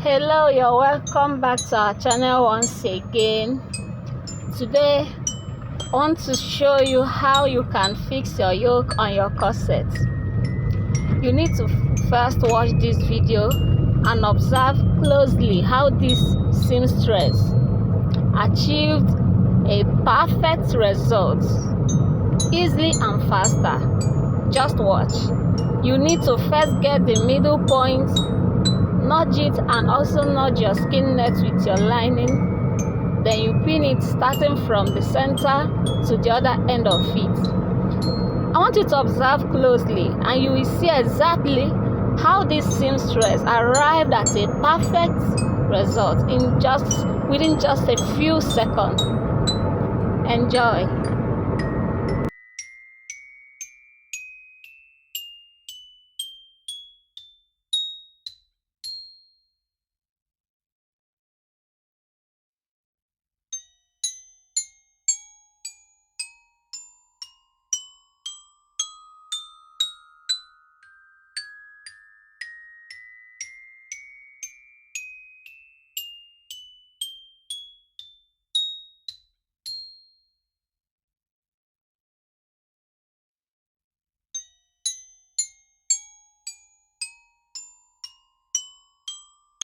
Hello, you're welcome back to our channel once again. Today I want to show you how you can fix your yoke on your corset. You need to first watch this video and observe closely how this seamstress achieved a perfect result easily and faster. Just watch. You need to first get the middle point, nudge it, and also nudge your skin net with your lining. Then you pin it starting from the center to the other end of it. I want you to observe closely and you will see exactly how this seamstress arrived at a perfect result within just a few seconds. Enjoy.